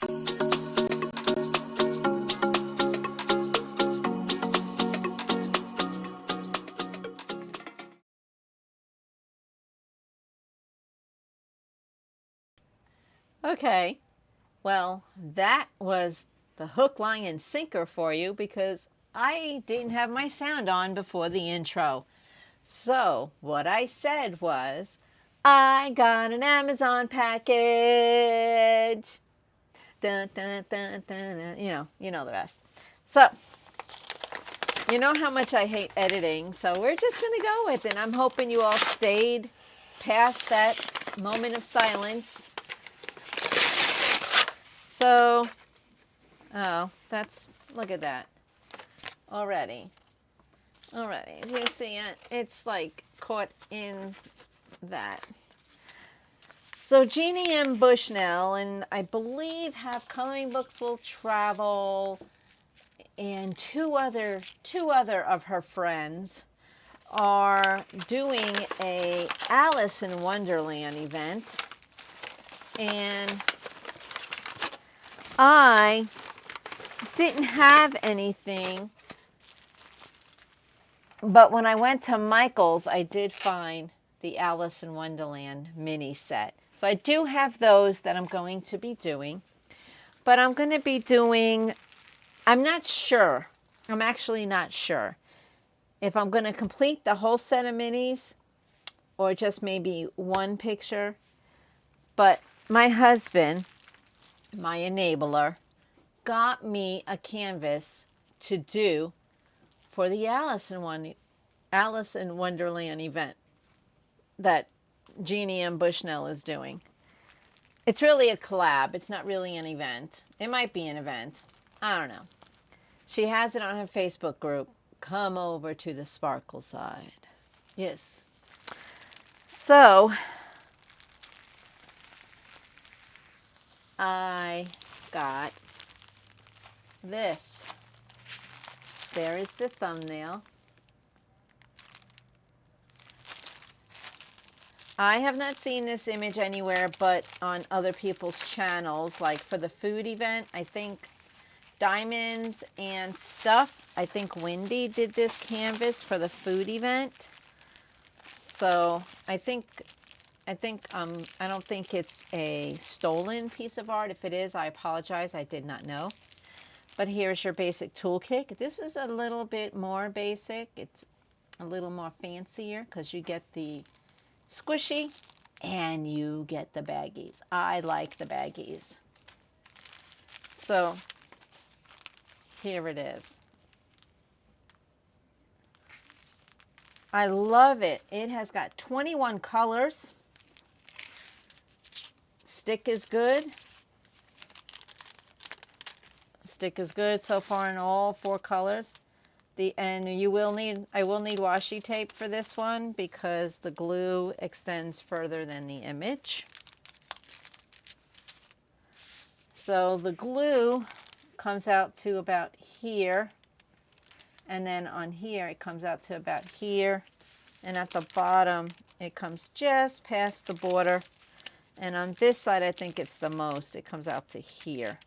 Okay, well, that was the hook, line, and sinker for you because I didn't have my sound on before the intro. So what I said was, I got an Amazon package. Dun, dun, dun, dun, dun. You know the rest. So, you know how much I hate editing, so we're just going to go with it. I'm hoping you all stayed past that moment of silence. So, oh, look at that. Already. You see it? It's like caught in that. So Jeannie M. Bushnell, and I believe Have Coloring Books Will Travel, and two other of her friends are doing a Alice in Wonderland event. And I didn't have anything, but when I went to Michael's, I did find the Alice in Wonderland mini set. So I do have those that I'm going to be doing, but I'm going to be doing, I'm not sure, I'm actually not sure if I'm going to complete the whole set of minis or just maybe one picture. But my husband, my enabler, got me a canvas to do for the Alice in Wonderland event that Jeannie M. Bushnell is doing. It's really a collab. It's not really an event. It might be an event. I don't know. She has it on her Facebook group. Come over to the sparkle side. Yes. So, I got this. There is the thumbnail. I have not seen this image anywhere but on other people's channels, like for the food event. I think Diamonds and Stuff. I think Wendy did this canvas for the food event. So I don't think it's a stolen piece of art. If it is, I apologize. I did not know. But here's your basic toolkit. This is a little bit more basic. It's a little more fancier because you get the squishy and you get the baggies. I like the baggies. So here it is. I love it. It has got 21 colors. Stick is good. Stick is good so far in all 4 colors. I will need washi tape for this one because the glue extends further than the image. So the glue comes out to about here, and then on here it comes out to about here, and at the bottom it comes just past the border, and on this side I think it's the most. It comes out to here.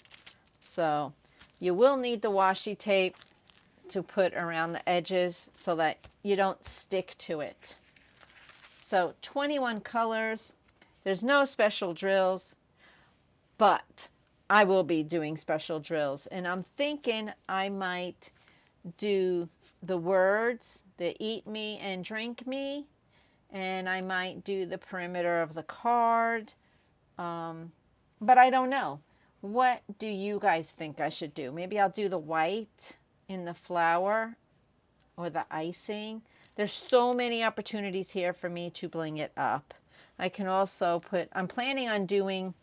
So you will need the washi tape to put around the edges so that you don't stick to it. So 21 colors. There's no special drills, but I will be doing special drills. And I'm thinking I might do the words, the eat me and drink me, and I might do the perimeter of the card. But I don't know. What do you guys think I should do? Maybe I'll do the white in the flower or the icing. There's so many opportunities here for me to bling it up. I can also I'm planning on doing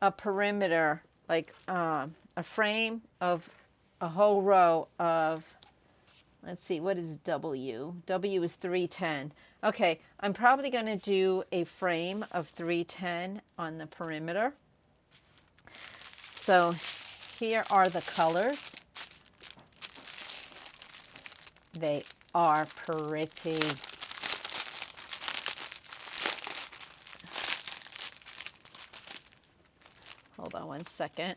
a perimeter, like a frame of a whole row of, let's see, what is W? W is 310. Okay, I'm probably going to do a frame of 310 on the perimeter. So here are the colors. They are pretty. Hold on 1 second.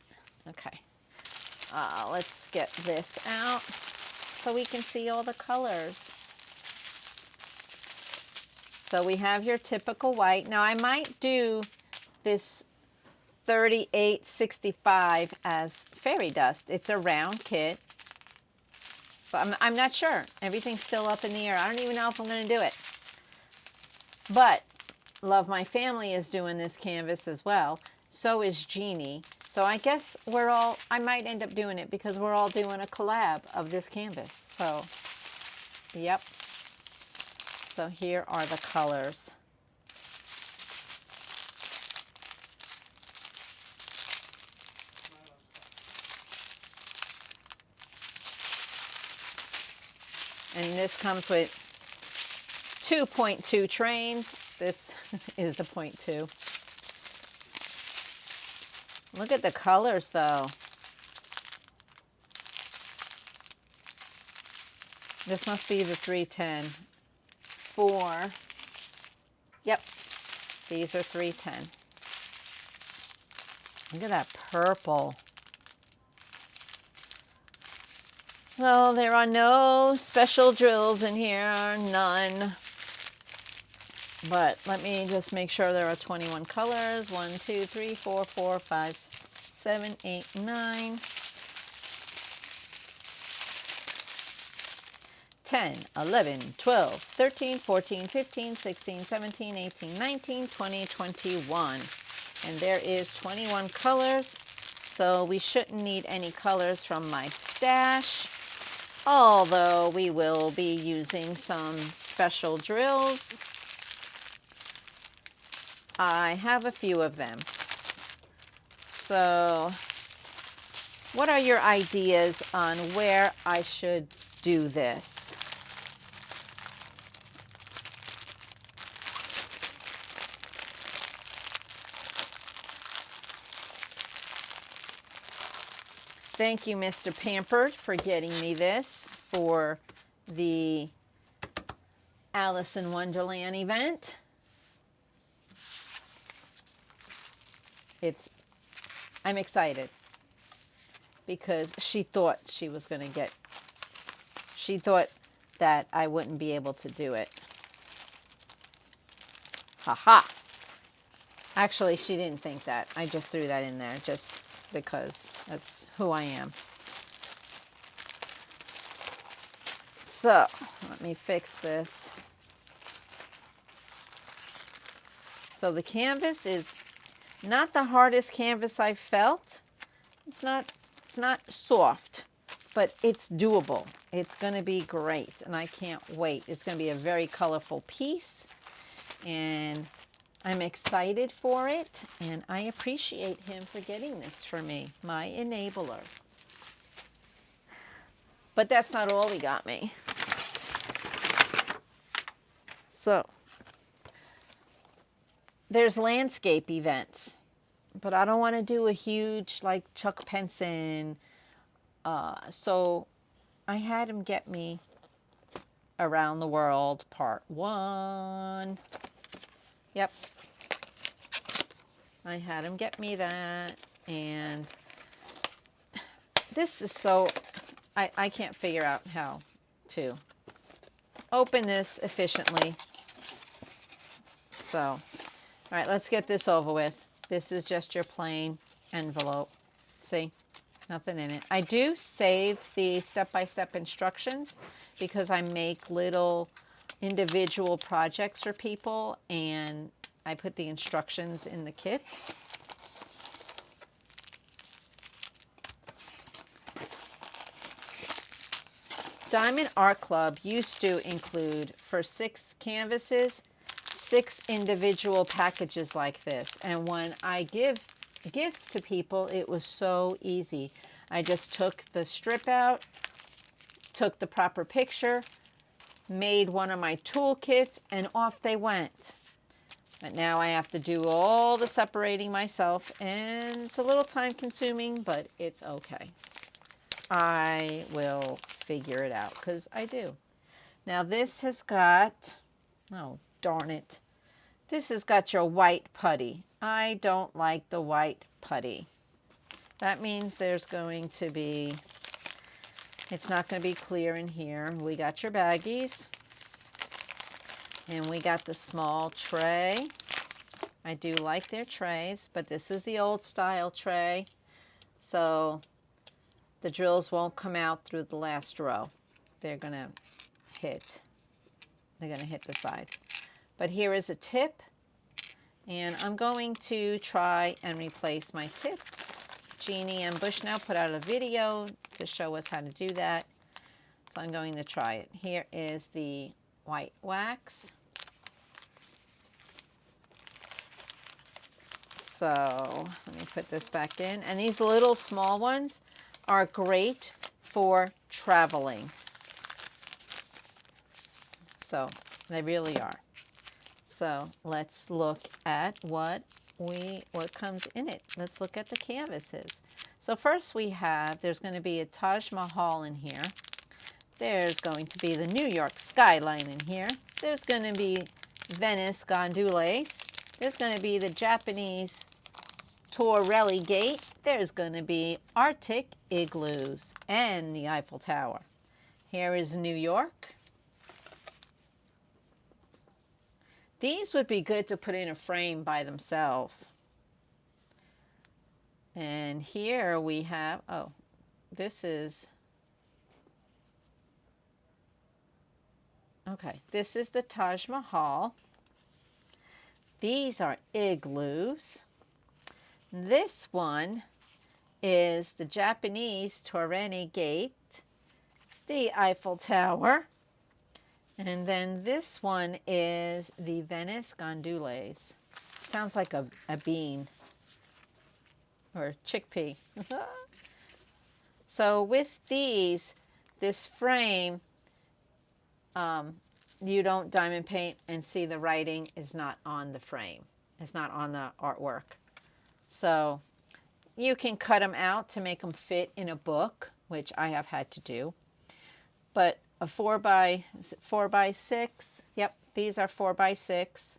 Okay. Let's get this out so we can see all the colors. So we have your typical white. Now I might do this 3865 as fairy dust. It's a round kit. So I'm not sure. Everything's still up in the air. I don't even know if I'm going to do it. But Love My Family is doing this canvas as well. So is Jeannie. So I guess I might end up doing it because we're all doing a collab of this canvas. So, yep. So here are the colors. And this comes with 2.2 trains. This is the 0.2. Look at the colors though. This must be the 310. 4. Yep. These are 310. Look at that purple. Well, there are no special drills in here, none. But let me just make sure there are 21 colors. 1, 2, 3, 4, 4, 5, 7, 8, 9, 10, 11, 12, 13, 14, 15, 16, 17, 18, 19, 20, 21. And there is 21 colors. So we shouldn't need any colors from my stash. Although we will be using some special drills. I have a few of them. So what are your ideas on where I should do this? Thank you, Mr. Pampered, for getting me this for the Alice in Wonderland event. I'm excited because she thought she was going to get, she thought that I wouldn't be able to do it. Ha. Actually, she didn't think that. I just threw that in there just because that's who I am. So let me fix this. So the canvas is not the hardest canvas I've felt. It's not soft, but it's doable. It's going to be great, and I can't wait. It's going to be a very colorful piece, and I'm excited for it, and I appreciate him for getting this for me, my enabler. But that's not all he got me. So there's landscape events, but I don't want to do a huge like Chuck Penson. So I had him get me Around the World Part 1. Yep. I had him get me that, and this is so, I can't figure out how to open this efficiently. So, all right, let's get this over with. This is just your plain envelope. See, nothing in it. I do save the step-by-step instructions because I make little individual projects for people, and I put the instructions in the kits. Diamond Art Club used to include, for 6 canvases, 6 individual packages like this. And when I give gifts to people, it was so easy. I just took the strip out, took the proper picture, made one of my toolkits, and off they went. But now I have to do all the separating myself, and it's a little time consuming, but it's okay. I will figure it out because I do. Now this has got, oh darn it, this has got your white putty. I don't like the white putty. That means there's going to be, it's not going to be clear in here. We got your baggies. And we got the small tray. I do like their trays, but this is the old style tray. So the drills won't come out through the last row. They're going to hit the sides. But here is a tip. And I'm going to try and replace my tips. Jeannie and Bushnell put out a video to show us how to do that. So I'm going to try it. Here is the white wax. So let me put this back in. And these little small ones are great for traveling. So they really are. So let's look at what comes in it. Let's look at the canvases. So first we have, there's going to be a Taj Mahal in here. There's going to be the New York skyline in here. There's going to be Venice gondolas. There's going to be the Japanese Torelli Gate. There's going to be Arctic igloos and the Eiffel Tower. Here is New York. These would be good to put in a frame by themselves. And here we have, oh, this is, okay, this is the Taj Mahal. These are igloos. This one is the Japanese Torelli Gate, the Eiffel Tower, and then this one is the Venice gondolas. Sounds like a bean or chickpea. So with these, this frame, you don't diamond paint and see the writing is not on the frame. It's not on the artwork. So you can cut them out to make them fit in a book, which I have had to do. But a 4x6, yep, these are 4x6.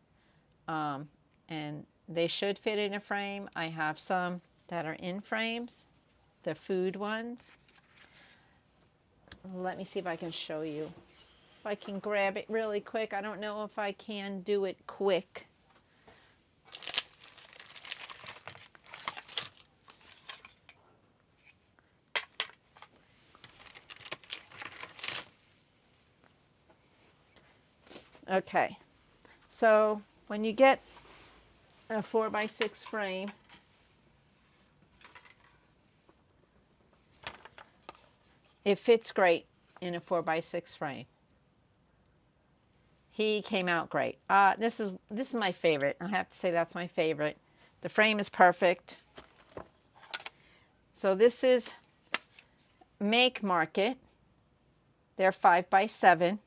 And they should fit in a frame. I have some that are in frames, the food ones. Let me see if I can show you. If I can grab it really quick. I don't know if I can do it quick. Okay, so when you get a 4x6 frame, it fits great in a 4x6 frame. He came out great. This is my favorite. I have to say that's my favorite. The frame is perfect. So this is Make Market. They're 5x7.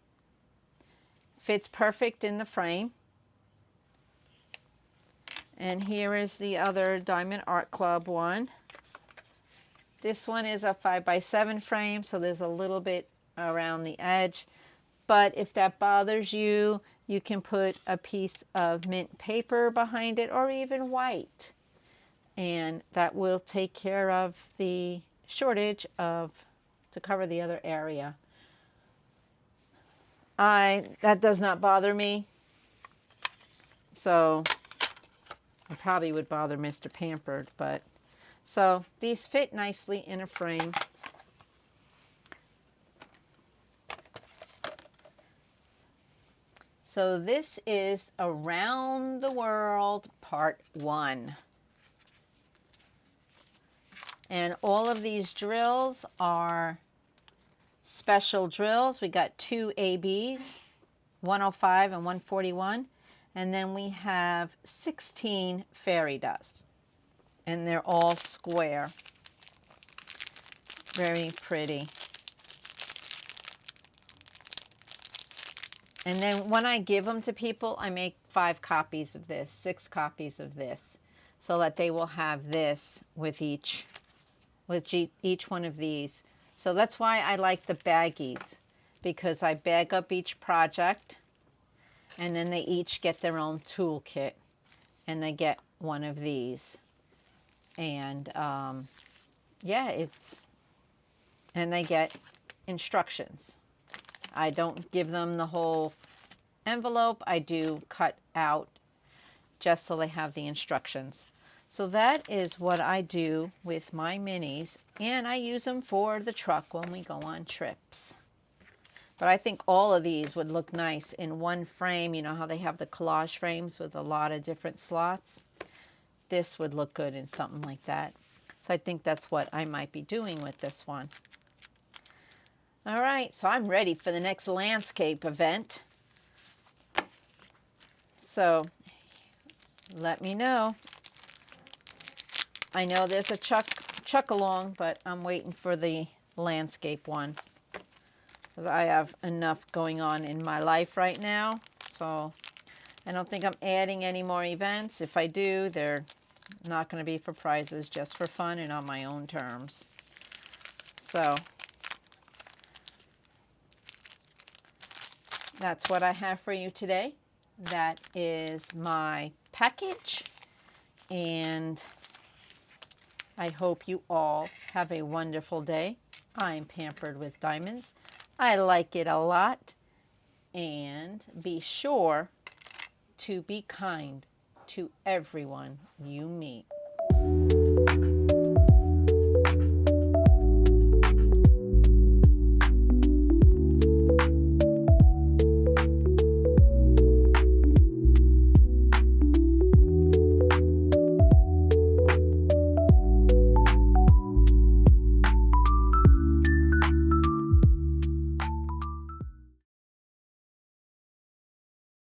Fits perfect in the frame. And here is the other Diamond Art Club one. This one is a 5x7 frame, so there's a little bit around the edge. But if that bothers you, you can put a piece of mint paper behind it or even white. And that will take care of the shortage to cover the other area. That does not bother me. So it probably would bother Mr. Pampered, but so these fit nicely in a frame. So this is Around the World Part 1. And all of these drills are special drills. We got 2 ABs, 105 and 141. And then we have 16 fairy dust. And they're all square. Very pretty. And then when I give them to people, I make 5 copies of this, 6 copies of this, so that they will have this with each one of these. So that's why I like the baggies, because I bag up each project, and then they each get their own toolkit, and they get one of these. And yeah, and they get instructions. I don't give them the whole envelope. I do cut out just so they have the instructions. So that is what I do with my minis, and I use them for the truck when we go on trips. But I think all of these would look nice in one frame. You know how they have the collage frames with a lot of different slots? This would look good in something like that. So I think that's what I might be doing with this one. All right, so I'm ready for the next landscape event. So let me know. I know there's a chuck along, but I'm waiting for the landscape one, because I have enough going on in my life right now. So I don't think I'm adding any more events. If I do, they're not going to be for prizes, just for fun and on my own terms. So that's what I have for you today. That is my package, and I hope you all have a wonderful day. I'm Pampered with Diamonds. I like it a lot, and be sure to be kind to everyone you meet.